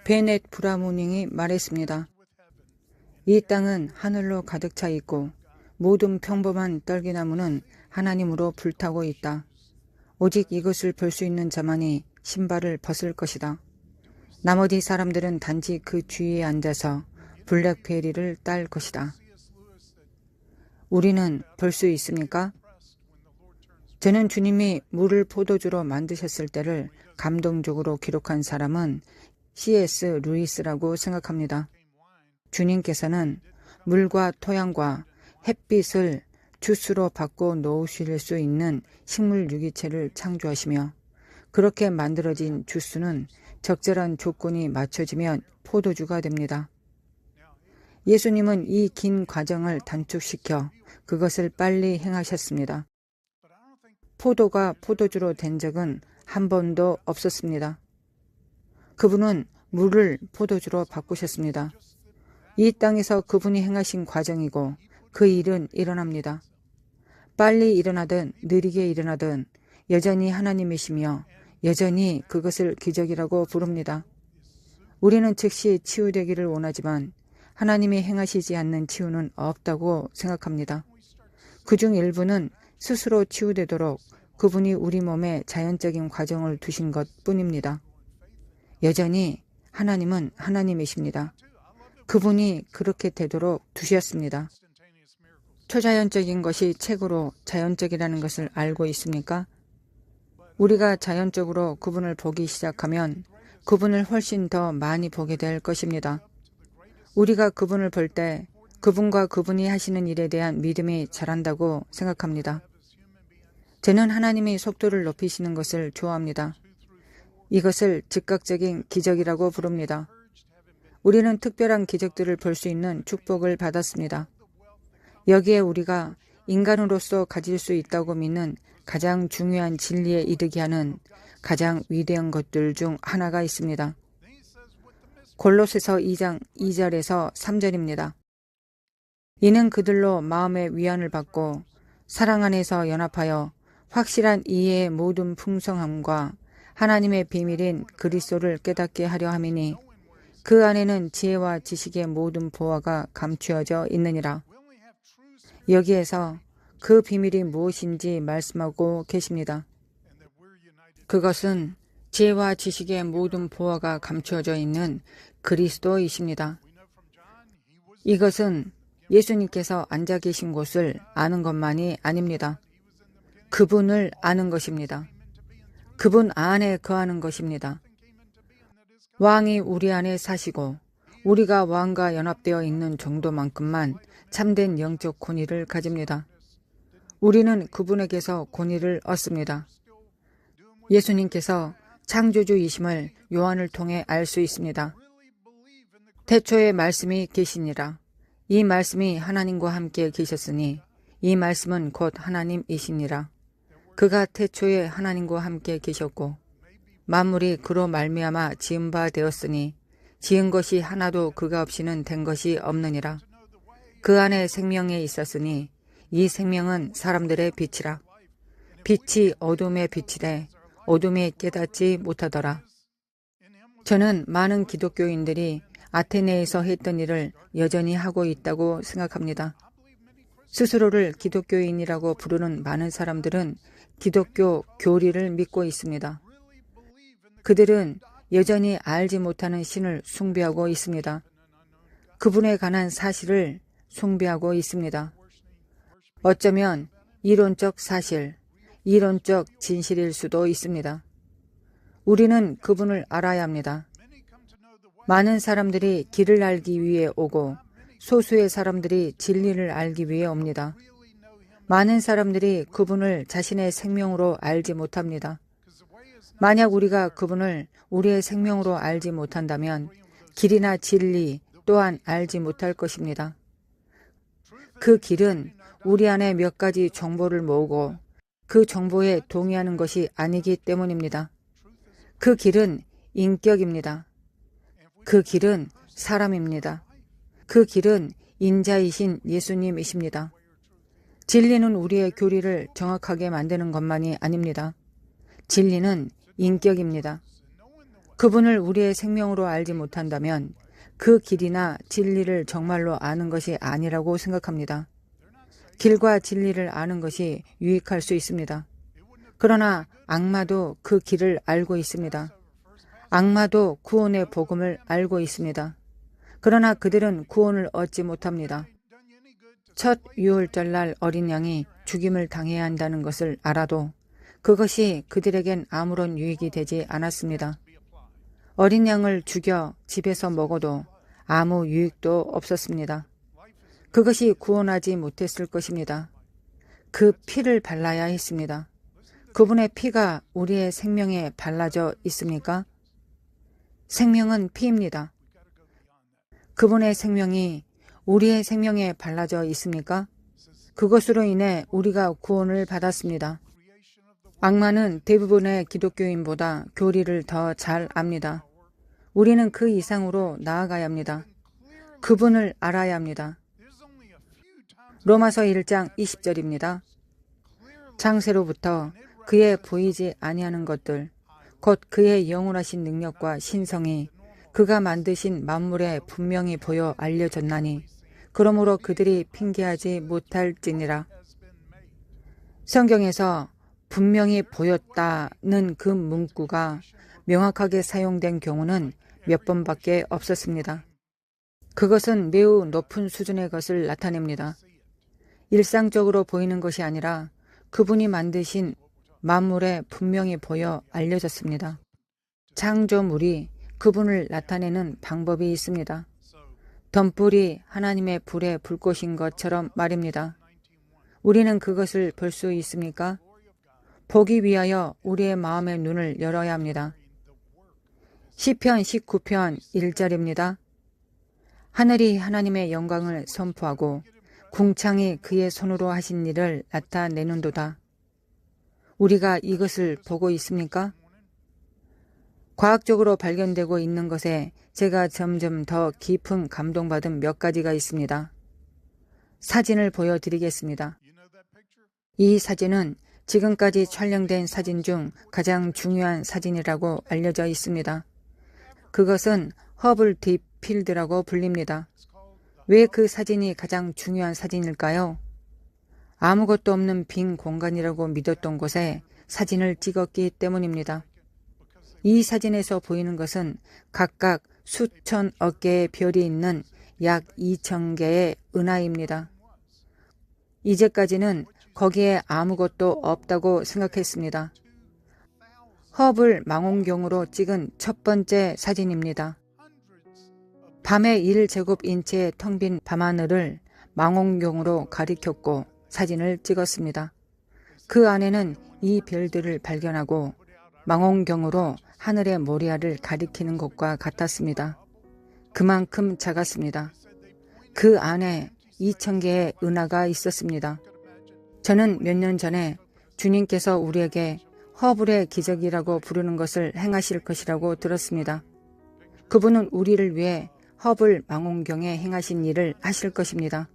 베넷 브라우닝이 말했습니다. 이 땅은 하늘로 가득 차 있고 모든 평범한 떨기나무는 하나님으로 불타고 있다. 오직 이것을 볼 수 있는 자만이 신발을 벗을 것이다. 나머지 사람들은 단지 그 주위에 앉아서 블랙베리를 딸 것이다. 우리는 볼 수 있습니까? 저는 주님이 물을 포도주로 만드셨을 때를 감동적으로 기록한 사람은 C.S. 루이스라고 생각합니다. 주님께서는 물과 토양과 햇빛을 주스로 바꿔 놓으실 수 있는 식물 유기체를 창조하시며 그렇게 만들어진 주스는 적절한 조건이 맞춰지면 포도주가 됩니다. 예수님은 이 긴 과정을 단축시켜 그것을 빨리 행하셨습니다. 포도가 포도주로 된 적은 한 번도 없었습니다. 그분은 물을 포도주로 바꾸셨습니다. 이 땅에서 그분이 행하신 과정이고 그 일은 일어납니다. 빨리 일어나든 느리게 일어나든 여전히 하나님이시며 여전히 그것을 기적이라고 부릅니다. 우리는 즉시 치유되기를 원하지만 하나님이 행하시지 않는 치유는 없다고 생각합니다. 그중 일부는 스스로 치유되도록 그분이 우리 몸에 자연적인 과정을 두신 것뿐입니다. 여전히 하나님은 하나님이십니다. 그분이 그렇게 되도록 두셨습니다. 초자연적인 것이 최고로 자연적이라는 것을 알고 있습니까? 우리가 자연적으로 그분을 보기 시작하면 그분을 훨씬 더 많이 보게 될 것입니다. 우리가 그분을 볼 때 그분과 그분이 하시는 일에 대한 믿음이 자란다고 생각합니다. 저는 하나님이 속도를 높이시는 것을 좋아합니다. 이것을 즉각적인 기적이라고 부릅니다. 우리는 특별한 기적들을 볼 수 있는 축복을 받았습니다. 여기에 우리가 인간으로서 가질 수 있다고 믿는 가장 중요한 진리에 이르게 하는 가장 위대한 것들 중 하나가 있습니다. 골로새서 2장 2절에서 3절입니다. 이는 그들로 마음의 위안을 받고 사랑 안에서 연합하여 확실한 이해의 모든 풍성함과 하나님의 비밀인 그리스도를 깨닫게 하려 함이니 그 안에는 지혜와 지식의 모든 보화가 감추어져 있느니라. 여기에서 그 비밀이 무엇인지 말씀하고 계십니다. 그것은 지혜와 지식의 모든 보화가 감추어져 있는 그리스도이십니다. 이것은 예수님께서 앉아 계신 곳을 아는 것만이 아닙니다. 그분을 아는 것입니다. 그분 안에 거하는 것입니다. 왕이 우리 안에 사시고 우리가 왕과 연합되어 있는 정도만큼만 참된 영적 권위를 가집니다. 우리는 그분에게서 권위를 얻습니다. 예수님께서 창조주이심을 요한을 통해 알 수 있습니다. 태초에 말씀이 계시니라. 이 말씀이 하나님과 함께 계셨으니 이 말씀은 곧 하나님이시니라. 그가 태초에 하나님과 함께 계셨고 만물이 그로 말미암아 지은 바 되었으니 지은 것이 하나도 그가 없이는 된 것이 없느니라. 그 안에 생명이 있었으니 이 생명은 사람들의 빛이라. 빛이 어둠에 비치되 어둠이 깨닫지 못하더라. 저는 많은 기독교인들이 아테네에서 했던 일을 여전히 하고 있다고 생각합니다. 스스로를 기독교인이라고 부르는 많은 사람들은 기독교 교리를 믿고 있습니다. 그들은 여전히 알지 못하는 신을 숭배하고 있습니다. 그분에 관한 사실을 숭배하고 있습니다. 어쩌면 이론적 사실, 이론적 진실일 수도 있습니다. 우리는 그분을 알아야 합니다. 많은 사람들이 길을 알기 위해 오고 소수의 사람들이 진리를 알기 위해 옵니다. 많은 사람들이 그분을 자신의 생명으로 알지 못합니다. 만약 우리가 그분을 우리의 생명으로 알지 못한다면 길이나 진리 또한 알지 못할 것입니다. 그 길은 우리 안에 몇 가지 정보를 모으고 그 정보에 동의하는 것이 아니기 때문입니다. 그 길은 인격입니다. 그 길은 사람입니다. 그 길은 인자이신 예수님이십니다. 진리는 우리의 교리를 정확하게 만드는 것만이 아닙니다. 진리는 인격입니다. 그분을 우리의 생명으로 알지 못한다면 그 길이나 진리를 정말로 아는 것이 아니라고 생각합니다. 길과 진리를 아는 것이 유익할 수 있습니다. 그러나 악마도 그 길을 알고 있습니다. 악마도 구원의 복음을 알고 있습니다. 그러나 그들은 구원을 얻지 못합니다. 첫 유월절날 어린 양이 죽임을 당해야 한다는 것을 알아도 그것이 그들에겐 아무런 유익이 되지 않았습니다. 어린 양을 죽여 집에서 먹어도 아무 유익도 없었습니다. 그것이 구원하지 못했을 것입니다. 그 피를 발라야 했습니다. 그분의 피가 우리의 생명에 발라져 있습니까? 생명은 피입니다. 그분의 생명이 우리의 생명에 발라져 있습니까? 그것으로 인해 우리가 구원을 받았습니다. 악마는 대부분의 기독교인보다 교리를 더 잘 압니다. 우리는 그 이상으로 나아가야 합니다. 그분을 알아야 합니다. 로마서 1장 20절입니다. 창세로부터 그의 보이지 아니하는 것들, 곧 그의 영원하신 능력과 신성이 그가 만드신 만물에 분명히 보여 알려졌나니 그러므로 그들이 핑계하지 못할지니라. 성경에서 분명히 보였다는 그 문구가 명확하게 사용된 경우는 몇 번밖에 없었습니다. 그것은 매우 높은 수준의 것을 나타냅니다. 일상적으로 보이는 것이 아니라 그분이 만드신 만물에 분명히 보여 알려졌습니다. 창조물이 그분을 나타내는 방법이 있습니다. 덤불이 하나님의 불에 불꽃인 것처럼 말입니다. 우리는 그것을 볼 수 있습니까? 보기 위하여 우리의 마음의 눈을 열어야 합니다. 시편 19편 1절입니다. 하늘이 하나님의 영광을 선포하고 궁창이 그의 손으로 하신 일을 나타내는도다. 우리가 이것을 보고 있습니까? 과학적으로 발견되고 있는 것에 제가 점점 더 깊은 감동받은 몇 가지가 있습니다. 사진을 보여드리겠습니다. 이 사진은 지금까지 촬영된 사진 중 가장 중요한 사진이라고 알려져 있습니다. 그것은 허블 딥 필드라고 불립니다. 왜 그 사진이 가장 중요한 사진일까요? 아무것도 없는 빈 공간이라고 믿었던 곳에 사진을 찍었기 때문입니다. 이 사진에서 보이는 것은 각각 수천억 개의 별이 있는 약 2,000개의 은하입니다. 이제까지는 거기에 아무것도 없다고 생각했습니다. 허블 망원경으로 찍은 첫 번째 사진입니다. 밤의 1제곱인치의 텅 빈 밤하늘을 망원경으로 가리켰고 사진을 찍었습니다. 그 안에는 이 별들을 발견하고 망원경으로 하늘의 모리아를 가리키는 것과 같았습니다. 그만큼 작았습니다. 그 안에 2,000개의 은하가 있었습니다. 저는 몇 년 전에 주님께서 우리에게 허블의 기적이라고 부르는 것을 행하실 것이라고 들었습니다. 그분은 우리를 위해 허블 망원경에 행하신 일을 하실 것입니다.